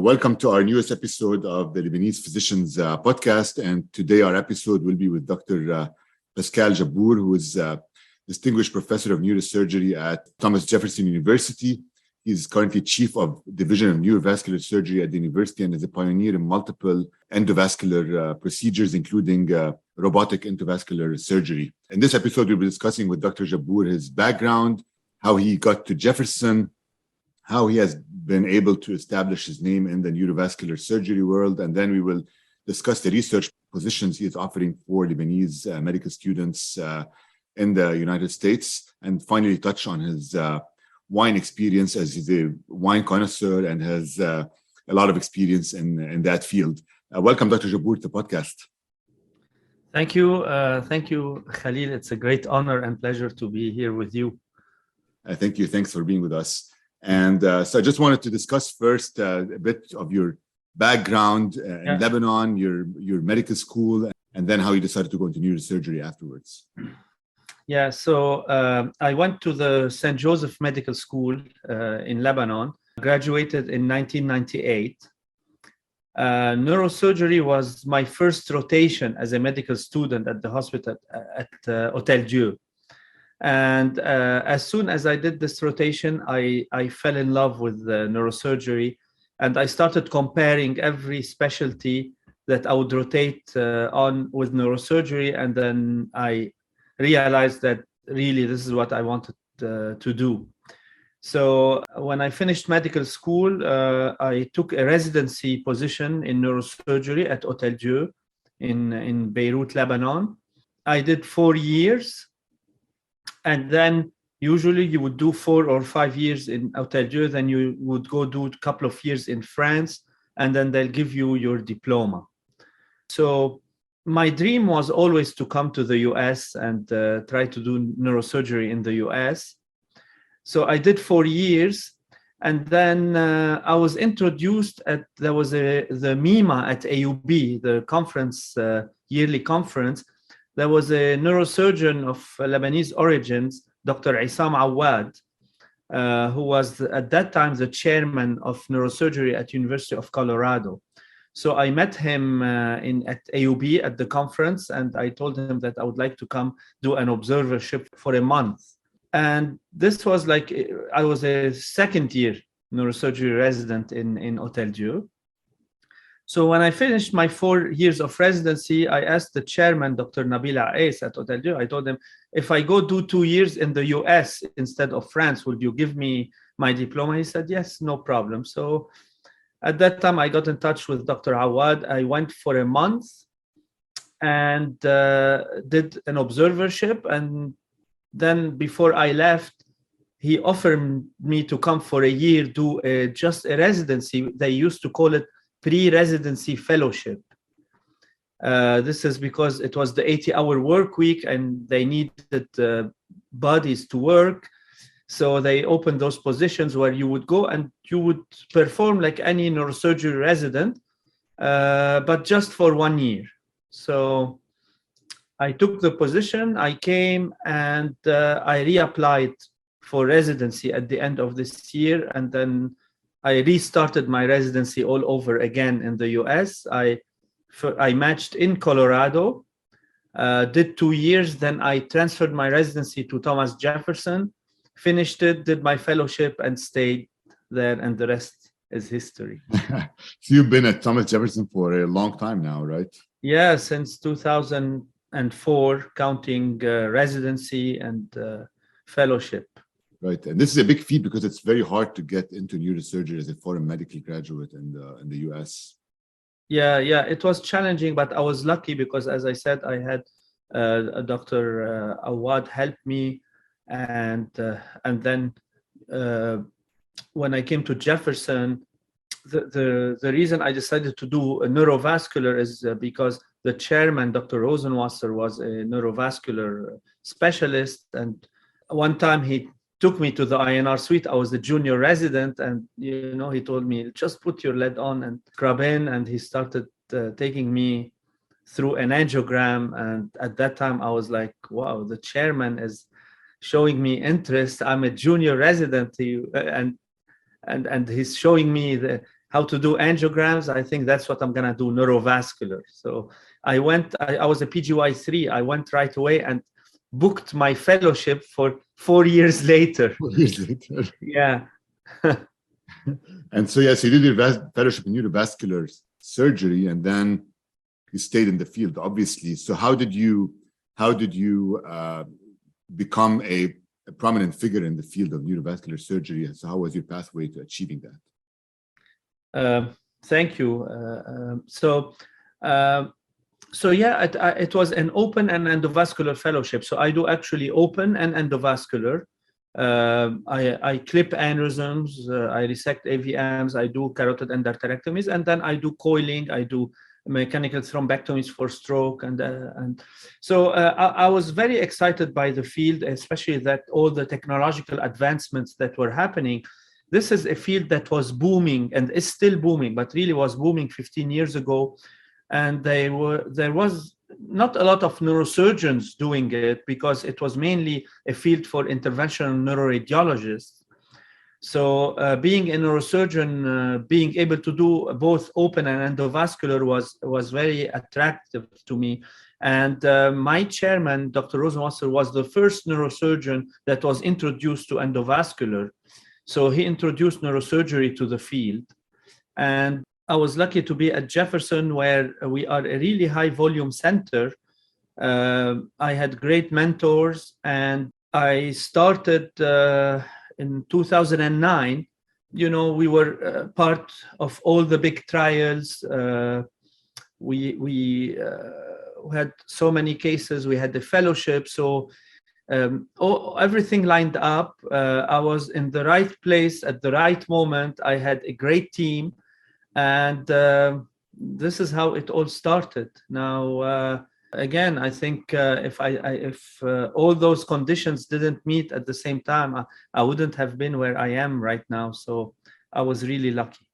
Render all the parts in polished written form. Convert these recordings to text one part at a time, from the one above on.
Welcome to our newest episode of the Lebanese Physicians Podcast. And today our episode will be with Dr. Pascal Jabbour, who is Distinguished Professor of Neurosurgery at Thomas Jefferson University. He's currently Chief of Division of Neurovascular Surgery at the university and is a pioneer in multiple endovascular procedures, including robotic endovascular surgery. In this episode, we'll be discussing with Dr. Jabbour his background, how he got to Jefferson, how he has been able to establish his name in the neurovascular surgery world, and then we will discuss the research positions he is offering for Lebanese medical students in the United States, and finally touch on his wine experience, as he's a wine connoisseur and has a lot of experience in that field. Welcome, Dr. Jabbour, to the podcast. Thank you. Thank you, Khalil. It's a great honor and pleasure to be here with you. Thank you. Thanks for being with us. And so I just wanted to discuss first a bit of your background in Lebanon, your medical school, and then how you decided to go into neurosurgery afterwards. Yeah, so I went to the St. Joseph Medical School in Lebanon, graduated in 1998. Neurosurgery was my first rotation as a medical student at the hospital at Hotel Dieu. And as soon as I did this rotation, I fell in love with neurosurgery, and I started comparing every specialty that I would rotate on with neurosurgery, and then I realized that really this is what I wanted to do. So when I finished medical school, I took a residency position in neurosurgery at Hotel Dieu in Beirut, Lebanon. I did 4 years. And then usually you would do 4 or 5 years in Hotel Dieu, then you would go do a couple of years in France, and then they'll give you your diploma. So my dream was always to come to the US and try to do neurosurgery in the US. So I did 4 years, and then I was introduced there was the MIMA at AUB, the conference, yearly conference. There was a neurosurgeon of Lebanese origins, Dr. Issam Awad, who was at that time the chairman of neurosurgery at University of Colorado. So I met him at AUB at the conference, and I told him that I would like to come do an observership for a month. And this was like, I was a second year neurosurgery resident in Hotel Dieu. So when I finished my 4 years of residency, I asked the chairman, Dr. Nabil Aes at Hotel Dieu, I told him, if I go do 2 years in the US instead of France, would you give me my diploma? He said, yes, no problem. So at that time, I got in touch with Dr. Awad. I went for a month and did an observership. And then before I left, he offered me to come for a year, do just a residency. They used to call it pre-residency fellowship. This is because it was the 80-hour work week and they needed bodies to work. So they opened those positions where you would go and you would perform like any neurosurgery resident, but just for 1 year. So I took the position, I came and I reapplied for residency at the end of this year, and then I restarted my residency all over again in the US. I matched in Colorado, did 2 years, then I transferred my residency to Thomas Jefferson, finished it, did my fellowship, and stayed there, and the rest is history. So you've been at Thomas Jefferson for a long time now, right? Yeah, since 2004, counting residency and fellowship. Right, and this is a big feat because it's very hard to get into neurosurgery as a foreign medical graduate in the US. Yeah, it was challenging, but I was lucky because, as I said, I had Dr. Awad help me, and then when I came to Jefferson, the reason I decided to do a neurovascular is because the chairman, Dr. Rosenwasser, was a neurovascular specialist, and one time he took me to the INR suite. I was a junior resident, and he told me, just put your lead on and scrub in, and he started taking me through an angiogram. And at that time I was like, wow, the chairman is showing me interest. I'm a junior resident, and he's showing me how to do angiograms. I think that's what I'm going to do, neurovascular. So I was a PGY3. I went right away and booked my fellowship for 4 years later. 4 years later. Yeah. And so, yes, you did your fellowship in neurovascular surgery, and then you stayed in the field, obviously. So how did you become a prominent figure in the field of neurovascular surgery? So how was your pathway to achieving that? Thank you. It was an open and endovascular fellowship. So I do actually open and endovascular. I clip aneurysms, I resect AVMs, I do carotid endarterectomies, and then I do coiling, I do mechanical thrombectomies for stroke. And so I was very excited by the field, especially that all the technological advancements that were happening. This is a field that was booming and is still booming, but really was booming 15 years ago. And there was not a lot of neurosurgeons doing it because it was mainly a field for interventional neuroradiologists. So being a neurosurgeon, being able to do both open and endovascular was very attractive to me. And my chairman, Dr. Rosenwasser, was the first neurosurgeon that was introduced to endovascular. So he introduced neurosurgery to the field. And I was lucky to be at Jefferson, where we are a really high volume center. I had great mentors, and I started in 2009. We were part of all the big trials. We had so many cases. We had the fellowship. So everything lined up. I was in the right place at the right moment. I had a great team. And this is how it all started. Now, again, I think if all those conditions didn't meet at the same time, I wouldn't have been where I am right now. So I was really lucky.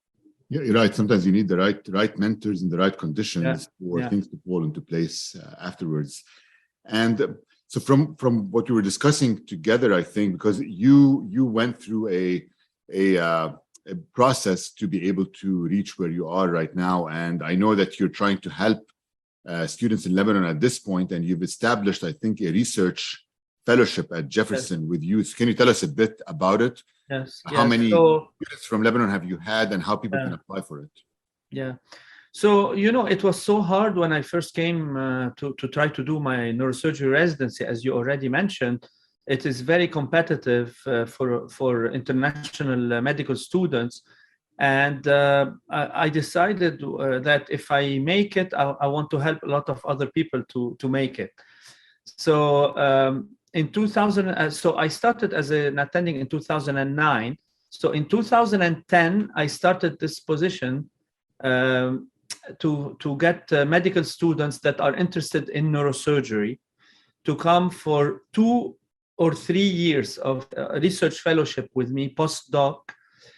Yeah, you're right. Sometimes you need the right mentors in the right conditions for things to fall into place afterwards. And so from what you were discussing together, I think, because you went through a process to be able to reach where you are right now. And I know that you're trying to help students in Lebanon at this point, and you've established, I think, a research fellowship at Jefferson with youth. Can you tell us a bit about it? Yes. How many students from Lebanon have you had, and how people can apply for it? Yeah. So, it was so hard when I first came to try to do my neurosurgery residency, as you already mentioned. It is very competitive for international medical students. And I decided that if I make it, I want to help a lot of other people to make it. So in 2000, so I started as an attending in 2009. So in 2010, I started this position to get medical students that are interested in neurosurgery to come for 2 or 3 years of research fellowship with me, postdoc,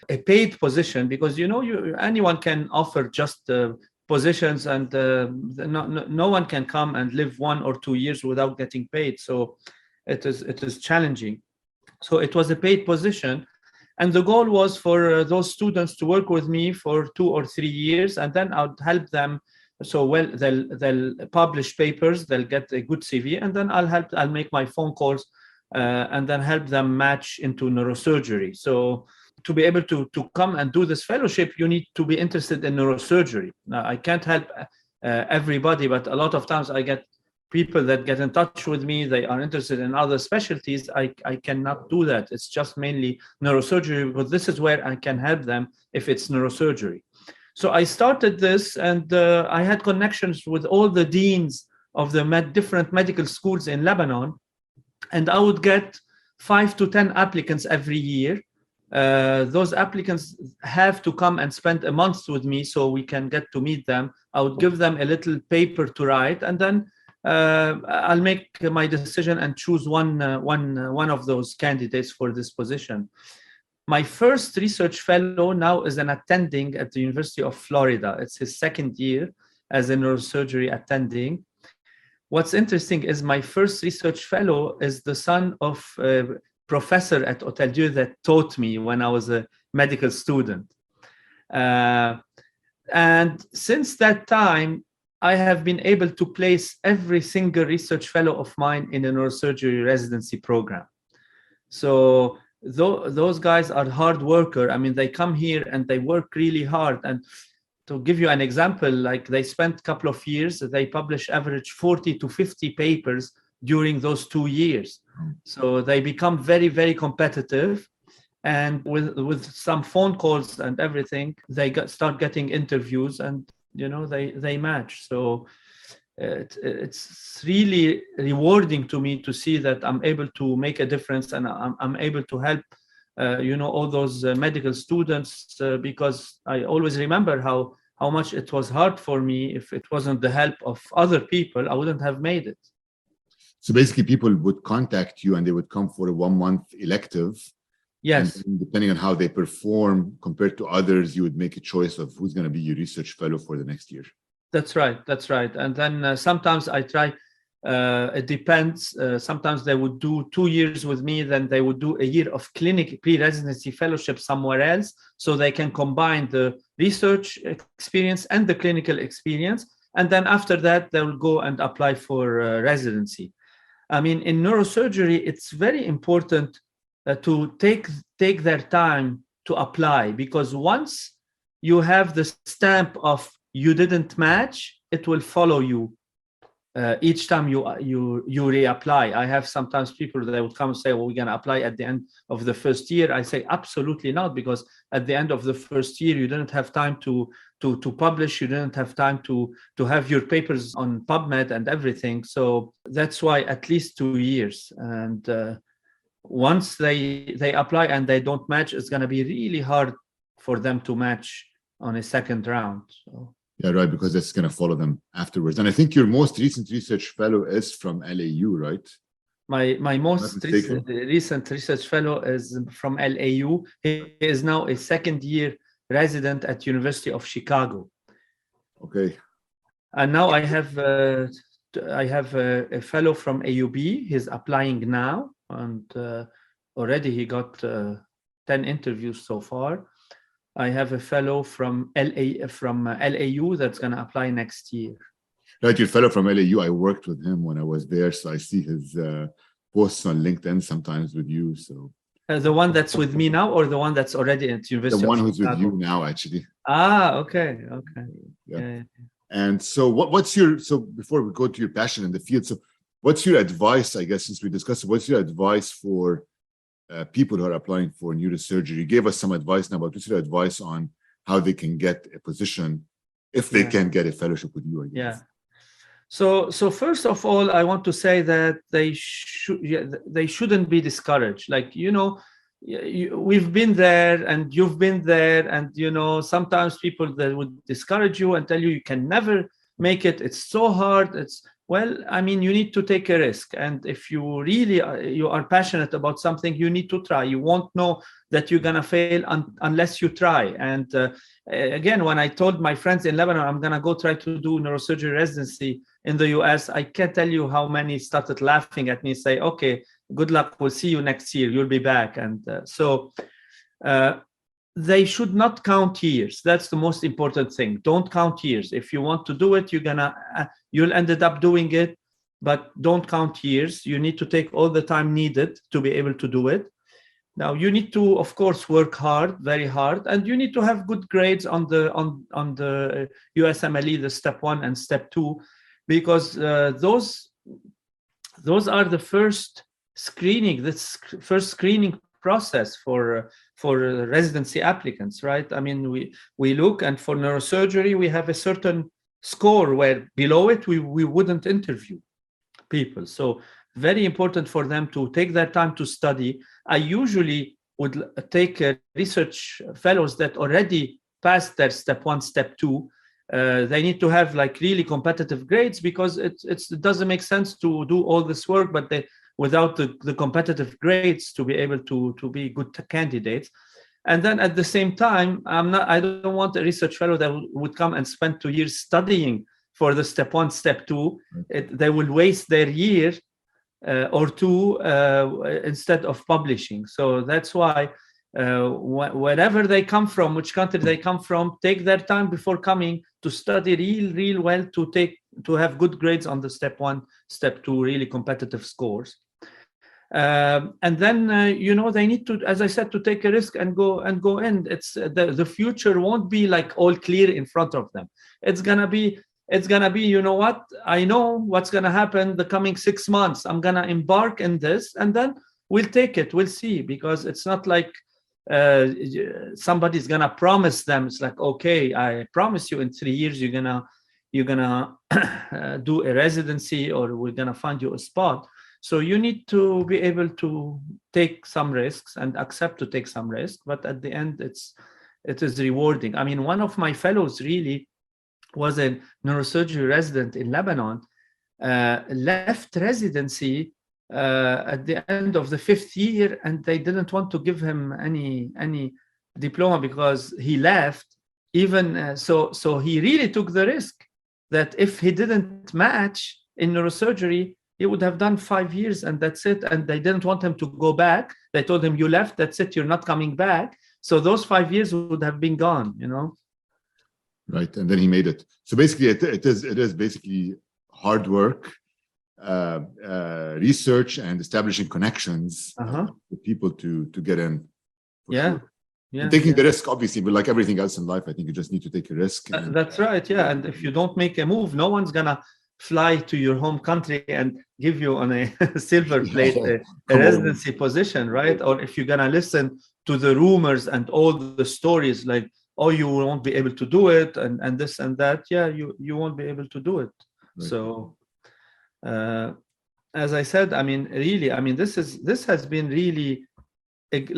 a paid position, because anyone can offer just positions, and no one can come and live 1 or 2 years without getting paid. So it is challenging. So it was a paid position, and the goal was for those students to work with me for 2 or 3 years, and then I would help them. So they'll publish papers, they'll get a good CV, and then I'll make my phone calls. And then help them match into neurosurgery. So to be able to come and do this fellowship, you need to be interested in neurosurgery. Now, I can't help everybody, but a lot of times I get people that get in touch with me. They are interested in other specialties. I cannot do that. It's just mainly neurosurgery, but this is where I can help them if it's neurosurgery. So I started this, and I had connections with all the deans of the different medical schools in Lebanon. And I would get 5 to 10 applicants every year. Those applicants have to come and spend a month with me so we can get to meet them. I would give them a little paper to write, and then I'll make my decision and choose one of those candidates for this position. My first research fellow now is an attending at the University of Florida. It's his second year as a neurosurgery attending. What's interesting is my first research fellow is the son of a professor at Hôtel Dieu that taught me when I was a medical student. And since that time, I have been able to place every single research fellow of mine in a neurosurgery residency program. So those guys are hard worker. I mean, they come here and they work really hard. And to give you an example, like they spent a couple of years, they publish average 40 to 50 papers during those 2 years. So they become very, very competitive. And with some phone calls and everything, they start getting interviews, and they match. So it's really rewarding to me to see that I'm able to make a difference, and I'm able to help all those medical students, because I always remember how much it was hard for me. If it wasn't the help of other people, I wouldn't have made it. So basically people would contact you and they would come for a 1-month elective. Yes. And depending on how they perform compared to others, you would make a choice of who's going to be your research fellow for the next year. That's right. And then sometimes I try, it depends. Sometimes they would do 2 years with me, then they would do a year of clinic pre-residency fellowship somewhere else, so they can combine the research experience and the clinical experience. And then after that, they will go and apply for residency. I mean, in neurosurgery, it's very important to take their time to apply, because once you have the stamp of you didn't match, it will follow you each time you reapply. I have sometimes people that would come and say, well, we're going to apply at the end of the first year. I say absolutely not, because at the end of the first year you didn't have time to publish, you didn't have time to have your papers on PubMed and everything. So that's why at least 2 years. And once they apply and they don't match, it's going to be really hard for them to match on a second round. So. Yeah, right, because it's going to follow them afterwards. And I think your most recent research fellow is from LAU, right? My most recent research fellow is from LAU. He is now a second-year resident at University of Chicago. Okay. And now I have a fellow from AUB. He's applying now, and already he got 10 interviews so far. I have a fellow from LAU that's going to apply next year. Right, your fellow from LAU, I worked with him when I was there, so I see his posts on LinkedIn sometimes with you. So the one that's with me now, or the one that's already at University? The one of who's Chicago? with you now, actually. Okay. Yeah. And so what's so before we go to your passion in the field, so what's your advice, I guess, since we discussed it, what's your advice for people who are applying for neurosurgery? You gave us some advice now, but what's your advice on how they can get a position if they can get a fellowship with you, I guess? Yeah. So first of all, I want to say that they shouldn't be discouraged. Like, we've been there and you've been there, and sometimes people that would discourage you and tell you can never make it. It's so hard. You need to take a risk. And if you really you are passionate about something, you need to try. You won't know that you're going to fail unless you try. And again, when I told my friends in Lebanon, I'm going to go try to do neurosurgery residency in the US, I can't tell you how many started laughing at me, say, okay, good luck. We'll see you next year. You'll be back. And they should not count years. That's the most important thing. Don't count years. If you want to do it, you'll end up doing it, but don't count years. You need to take all the time needed to be able to do it. Now, you need to, of course, work hard, very hard, and you need to have good grades on the USMLE, the step 1 and step 2, because those are the first screening, process for residency applicants, right? I mean, we look, and for neurosurgery, we have a certain score where below it, we wouldn't interview people. So very important for them to take their time to study. I usually would take research fellows that already passed their step 1, step 2. They need to have like really competitive grades, because it doesn't make sense to do all this work, but without the competitive grades to be able to be good candidates. And then at the same time, I don't want a research fellow that would come and spend 2 years studying for the step 1, step 2. They will waste their year or two instead of publishing. So that's why wherever they come from, which country they come from, take their time before coming to study real well, to have good grades on the step 1, step 2, really competitive scores. And then they need to, as I said, to take a risk and go in. It's the future won't be like all clear in front of them. It's gonna be, you know what, I know what's gonna happen the coming 6 months. I'm gonna embark in this, and then we'll take it, we'll see. Because it's not like somebody's gonna promise them. It's like, okay, I promise you in 3 years you're gonna do a residency, or we're gonna find you a spot. So you need to be able to take some risks and accept to take some risk, but at the end it is rewarding. I mean, one of my fellows really was a neurosurgery resident in Lebanon, left residency at the end of the 5th year, and they didn't want to give him any diploma because he left. Even so he really took the risk that if he didn't match in neurosurgery, he would have done 5 years and that's it. And they didn't want him to go back. They told him, you left, that's it, you're not coming back. So those 5 years would have been gone, Right, and then he made it. So basically, it is basically hard work, research, and establishing connections with people to get in. Sure. And taking the risk, obviously, but like everything else in life, I think you just need to take a risk. That's right, yeah. And if you don't make a move, no one's gonna fly to your home country and give you on a silver plate a residency position, right? Or if you're gonna listen to the rumors and all the stories, like, oh, you won't be able to do it, and this and that, you won't be able to do it. Right. So as I said, I mean, really, I mean, this has been really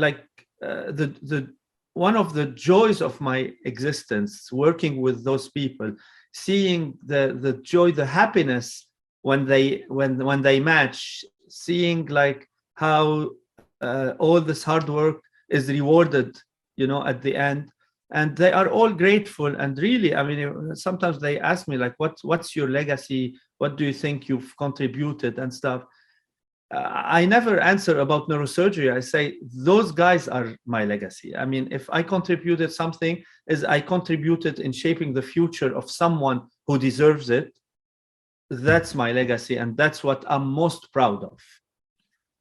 like the one of the joys of my existence, working with those people, seeing the joy, the happiness when they match, seeing like how all this hard work is rewarded, at the end, and they are all grateful. And really, I mean, sometimes they ask me like, what's your legacy? What do you think you've contributed and stuff? I never answer about neurosurgery. I say those guys are my legacy. I mean, if I contributed something, is I contributed in shaping the future of someone who deserves it. That's my legacy, and that's what I'm most proud of.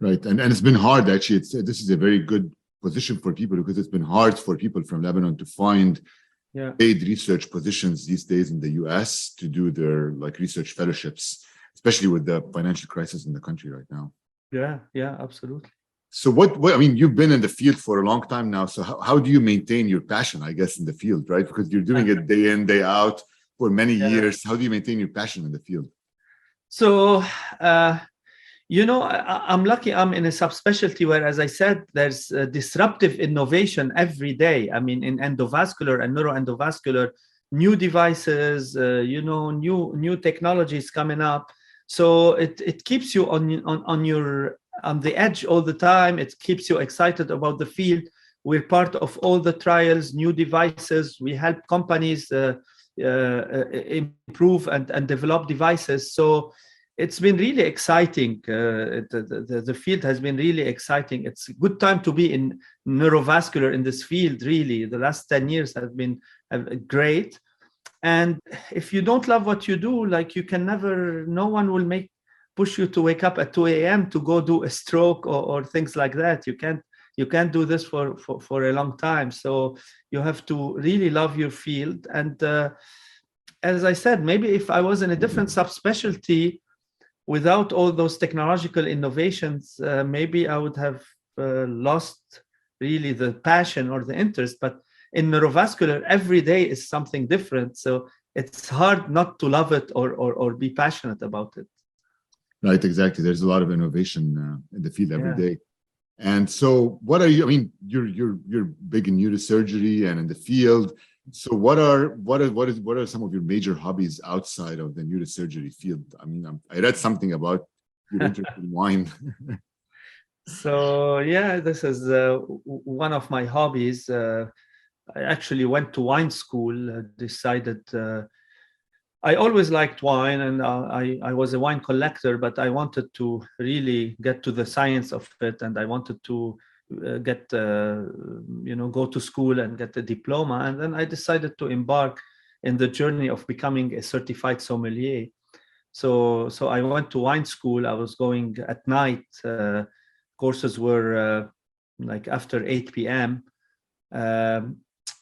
Right, and it's been hard actually. This is a very good position for people, because it's been hard for people from Lebanon to find paid research positions these days in the US to do their research fellowships, especially with the financial crisis in the country right now. Yeah, absolutely. So what I mean, you've been in the field for a long time now. So how do you maintain your passion, I guess, in the field, right? Because you're doing it day in, day out for many years. How do you maintain your passion in the field? So, I'm lucky I'm in a subspecialty where, as I said, there's disruptive innovation every day. I mean, in endovascular and neuroendovascular, new devices, new technologies coming up. So it keeps you on the edge all the time. It keeps you excited about the field. We're part of all the trials, new devices. We help companies improve and develop devices. So it's been really exciting. The field has been really exciting. It's a good time to be in neurovascular in this field, really. The last 10 years have been great. And if you don't love what you do, you can never, no one will push you to wake up at 2 a.m. to go do a stroke or things like that. You can't do this for a long time. So you have to really love your field. And as I said, maybe if I was in a different subspecialty, without all those technological innovations, maybe I would have lost really the passion or the interest. But in neurovascular, every day is something different. So it's hard not to love it or be passionate about it. Right, exactly. There's a lot of innovation in the field every day. And so what are you, I mean, you're big in neurosurgery and in the field. So what are some of your major hobbies outside of the neurosurgery field? I mean, I read something about your interest in wine. So this is one of my hobbies. I actually went to wine school, decided I always liked wine, and I was a wine collector, but I wanted to really get to the science of it, and I wanted to go to school and get a diploma. And then I decided to embark in the journey of becoming a certified sommelier. So I went to wine school. I was going at night. Courses were like after 8 p.m.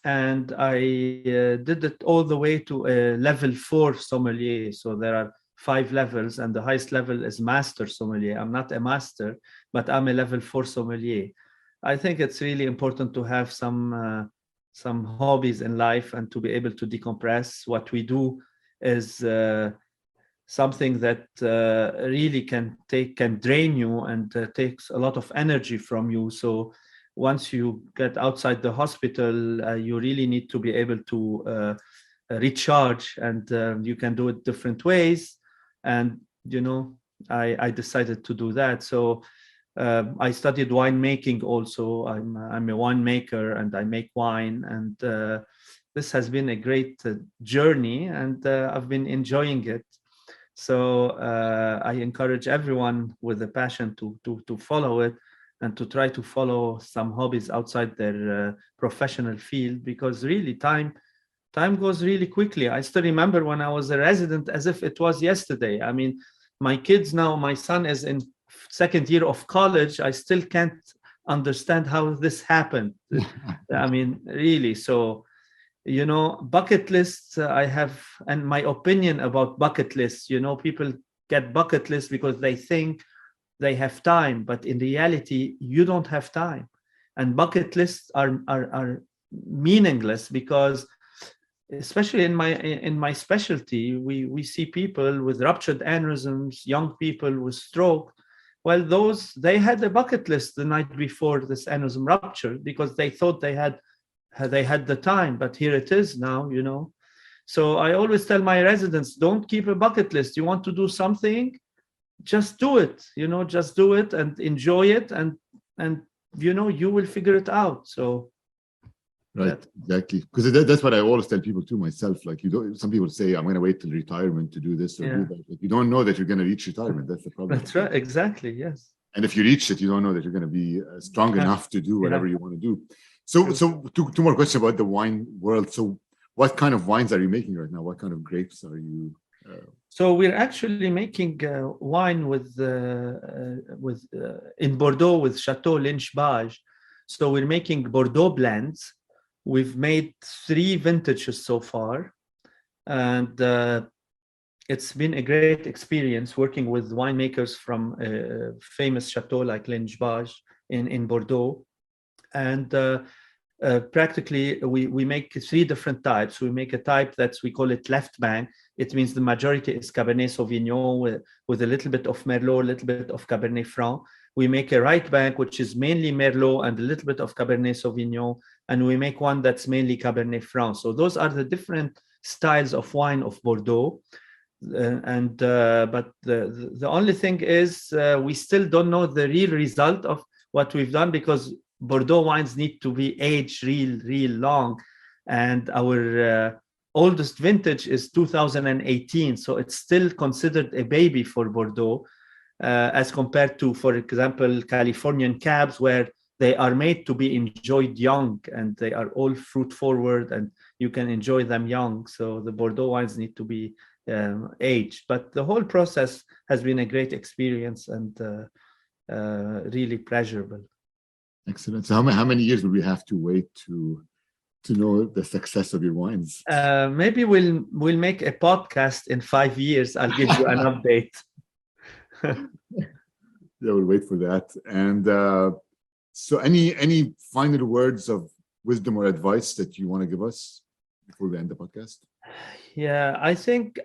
And I did it all the way to a level 4 sommelier. So there are 5 levels, and the highest level is master sommelier. I'm not a master, but I'm a level 4 sommelier. I think it's really important to have some hobbies in life and to be able to decompress. What we do is something that really can drain you and takes a lot of energy from you. So once you get outside the hospital, you really need to be able to recharge, and you can do it different ways. And I decided to do that. So I studied winemaking also. I'm a winemaker and I make wine, and this has been a great journey, and I've been enjoying it. So I encourage everyone with a passion to follow it, and to try to follow some hobbies outside their professional field, because really time goes really quickly. I still remember when I was a resident as if it was yesterday. I mean, my kids now, my son is in second year of college. I still can't understand how this happened. I mean, really. So, bucket lists, I have, and my opinion about bucket lists, people get bucket lists because they think they have time, but in reality, you don't have time. And bucket lists are meaningless, because especially in my specialty, we see people with ruptured aneurysms, young people with stroke. Well, they had a bucket list the night before this aneurysm ruptured, because they thought they had the time, but here it is now. So I always tell my residents, don't keep a bucket list. You want to do something, just do it. Just do it and enjoy it, and you will figure it out. So right, exactly, because that's what I always tell people too, myself. Like, some people say, I'm going to wait till retirement to do this or do that. Like, you don't know that you're going to reach retirement. That's the problem. That's right, exactly. Yes. And if you reach it, you don't know that you're going to be strong enough to do whatever you want to do. So two more questions about the wine world. So what kind of wines are you making right now? What kind of grapes are you? So we're actually making wine in Bordeaux with Chateau Lynch-Bages. So we're making Bordeaux blends. We've made 3 vintages so far, and it's been a great experience working with winemakers from a famous chateau like Lynch-Bages in Bordeaux. And practically, we make 3 different types. We make a type we call it left bank. It means the majority is Cabernet Sauvignon with a little bit of Merlot, a little bit of Cabernet Franc. We make a right bank, which is mainly Merlot and a little bit of Cabernet Sauvignon. And we make one that's mainly Cabernet Franc. So those are the different styles of wine of Bordeaux. But the only thing is we still don't know the real result of what we've done, because Bordeaux wines need to be aged real long. And our oldest vintage is 2018. So it's still considered a baby for Bordeaux, as compared to, for example, Californian cabs, where they are made to be enjoyed young, and they are all fruit forward and you can enjoy them young. So the Bordeaux wines need to be aged. But the whole process has been a great experience and really pleasurable. Excellent. So how many years will we have to wait to know the success of your wines? Maybe we'll make a podcast in 5 years. I'll give you an update. Yeah, we'll wait for that. And so any final words of wisdom or advice that you want to give us before we end the podcast? Yeah, I think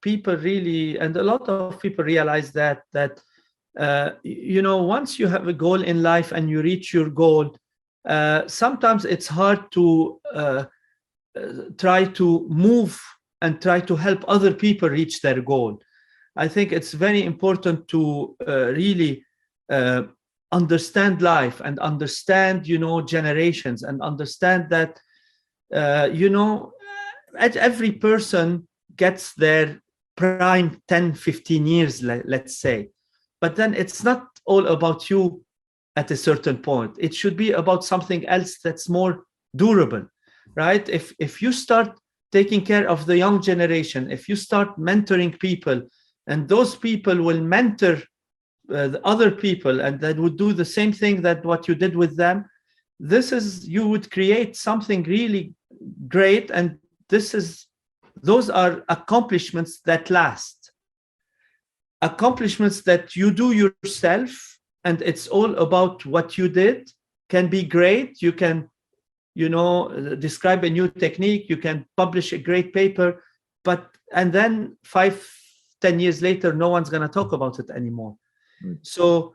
people really, and a lot of people realize that once you have a goal in life and you reach your goal, sometimes it's hard to try to move and try to help other people reach their goal. I think it's very important to really understand life and understand, generations, and understand that, every person gets their prime 10, 15 years, let's say. But then it's not all about you at a certain point. It should be about something else that's more durable, right? If you start taking care of the young generation, if you start mentoring people, and those people will mentor the other people, and that would do the same thing that what you did with them, you would create something really great. And those are accomplishments that last, accomplishments that you do yourself. And it's all about what you did. Can be great. You can, describe a new technique. You can publish a great paper, and then 5-10 years later, no one's going to talk about it anymore. So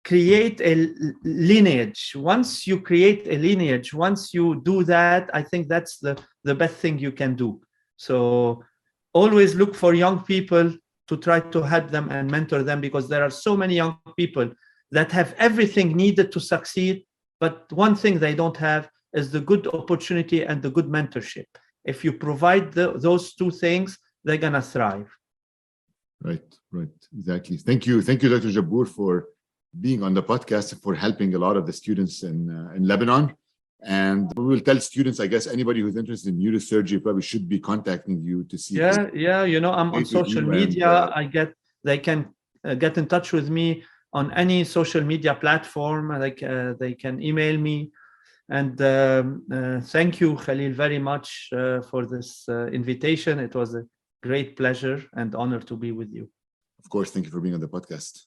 create a lineage. Once you create a lineage, once you do that, I think that's the best thing you can do. So always look for young people to try to help them and mentor them, because there are so many young people that have everything needed to succeed, but one thing they don't have is the good opportunity and the good mentorship. If you provide those two things, they're going to thrive. Right, exactly. Thank you, Dr. Jabbour, for being on the podcast, for helping a lot of the students in Lebanon. And we will tell students, I guess, anybody who's interested in neurosurgery probably should be contacting you to see. I'm on social media. They can get in touch with me on any social media platform. They can email me. And thank you, Khalil, very much for this invitation. It was a great pleasure and honor to be with you. Of course, thank you for being on the podcast.